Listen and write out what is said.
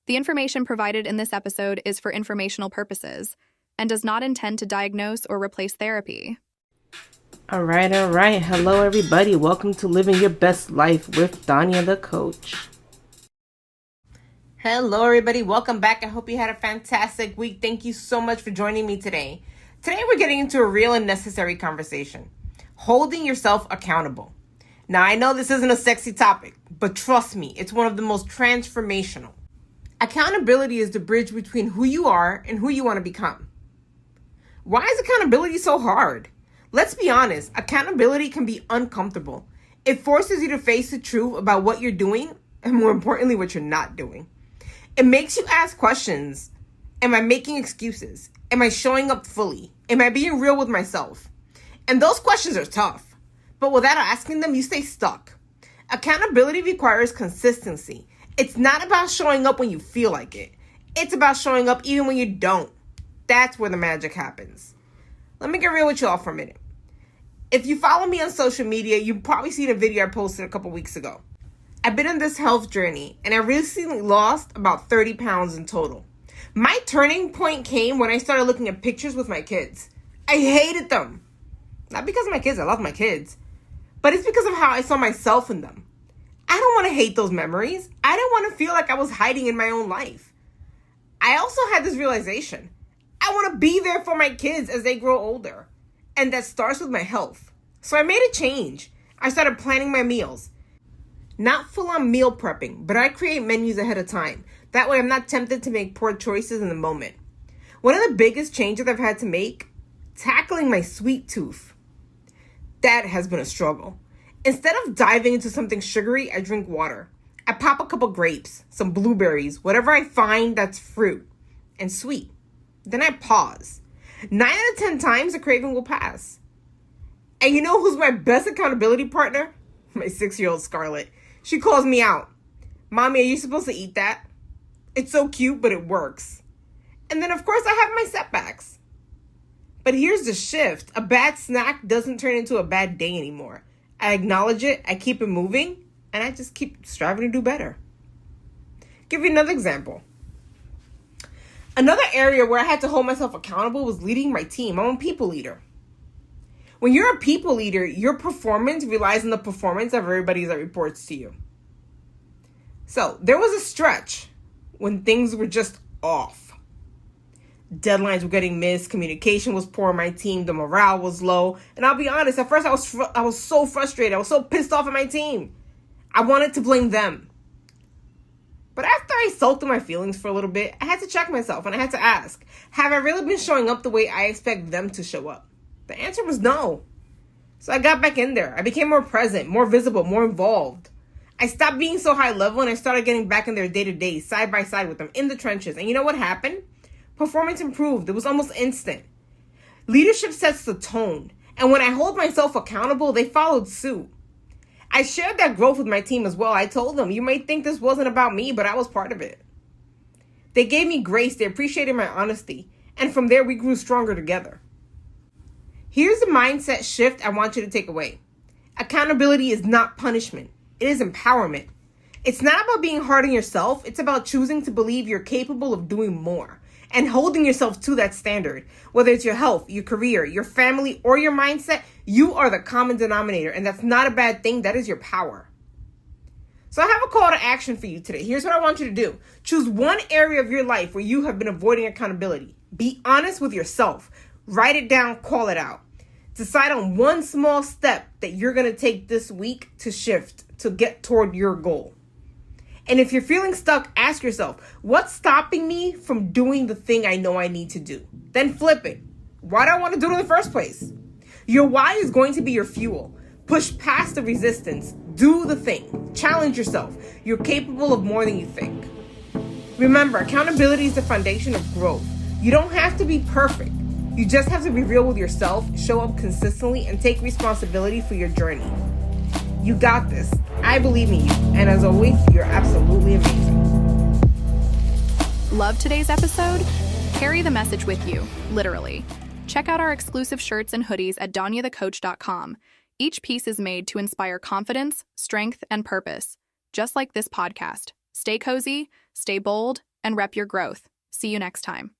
The information provided in this episode is for informational purposes and does not intend to diagnose or replace therapy. All right. Hello, everybody. Welcome to Living Your Best Life with Dania the Coach. Hello, everybody. Welcome back. I hope you had a fantastic week. Thank you so much for joining me today. Today, we're getting into a real and necessary conversation. Holding yourself accountable. Now, I know this isn't a sexy topic, but trust me, it's one of the most transformational. Accountability is the bridge between who you are and who you want to become. Why is accountability so hard? Let's be honest, accountability can be uncomfortable. It forces you to face the truth about what you're doing and, more importantly, what you're not doing. It makes you ask questions. Am I making excuses? Am I showing up fully? Am I being real with myself? And those questions are tough. But without asking them, you stay stuck. Accountability requires consistency. It's not about showing up when you feel like it. It's about showing up even when you don't. That's where the magic happens. Let me get real with you all for a minute. If you follow me on social media, you've probably seen a video I posted a couple weeks ago. I've been on this health journey, and I recently lost about 30 pounds in total. My turning point came when I started looking at pictures with my kids. I hated them. Not because of my kids, I love my kids. But it's because of how I saw myself in them. I don't want to hate those memories. I didn't want to feel like I was hiding in my own life. I also had this realization. I want to be there for my kids as they grow older. And that starts with my health. So I made a change. I started planning my meals. Not full-on meal prepping, but I create menus ahead of time. That way I'm not tempted to make poor choices in the moment. One of the biggest changes I've had to make, tackling my sweet tooth. That has been a struggle. Instead of diving into something sugary, I drink water. I pop a couple grapes, some blueberries, whatever I find that's fruit and sweet. Then I pause. 9 out of 10 times the craving will pass. And you know who's my best accountability partner? My 6-year-old Scarlett. She calls me out. Mommy, are you supposed to eat that? It's so cute, but it works. And then of course I have my setbacks. But here's the shift. A bad snack doesn't turn into a bad day anymore. I acknowledge it, I keep it moving, and I just keep striving to do better. Give you another example. Another area where I had to hold myself accountable was leading my team. I'm a people leader. When you're a people leader, your performance relies on the performance of everybody that reports to you. So there was a stretch when things were just off. Deadlines were getting missed, communication was poor on my team, the morale was low. And I'll be honest, at first I was so frustrated. I was so pissed off at my team. I wanted to blame them. But after I sulked through my feelings for a little bit, I had to check myself and I had to ask, have I really been showing up the way I expect them to show up? The answer was no. So I got back in there. I became more present, more visible, more involved. I stopped being so high level and I started getting back in their day-to-day, side by side with them, in the trenches. And you know what happened? Performance improved. It was almost instant. Leadership sets the tone. And when I hold myself accountable, they followed suit. I shared that growth with my team as well. I told them, you may think this wasn't about me, but I was part of it. They gave me grace. They appreciated my honesty. And from there, we grew stronger together. Here's the mindset shift I want you to take away. Accountability is not punishment. It is empowerment. It's not about being hard on yourself. It's about choosing to believe you're capable of doing more and holding yourself to that standard. Whether it's your health, your career, your family, or your mindset, you are the common denominator. And that's not a bad thing. That is your power. So I have a call to action for you today. Here's what I want you to do. Choose one area of your life where you have been avoiding accountability. Be honest with yourself. Write it down, call it out. Decide on one small step that you're going to take this week to shift to get toward your goal. And if you're feeling stuck, ask yourself, what's stopping me from doing the thing I know I need to do? Then flip it. Why do I want to do it in the first place? Your why is going to be your fuel. Push past the resistance. Do the thing. Challenge yourself. You're capable of more than you think. Remember, accountability is the foundation of growth. You don't have to be perfect. You just have to be real with yourself, show up consistently, and take responsibility for your journey. You got this. I believe in you. And as always, you're absolutely amazing. Love today's episode? Carry the message with you, literally. Check out our exclusive shirts and hoodies at daniathecoach.com. Each piece is made to inspire confidence, strength, and purpose, just like this podcast. Stay cozy, stay bold, and rep your growth. See you next time.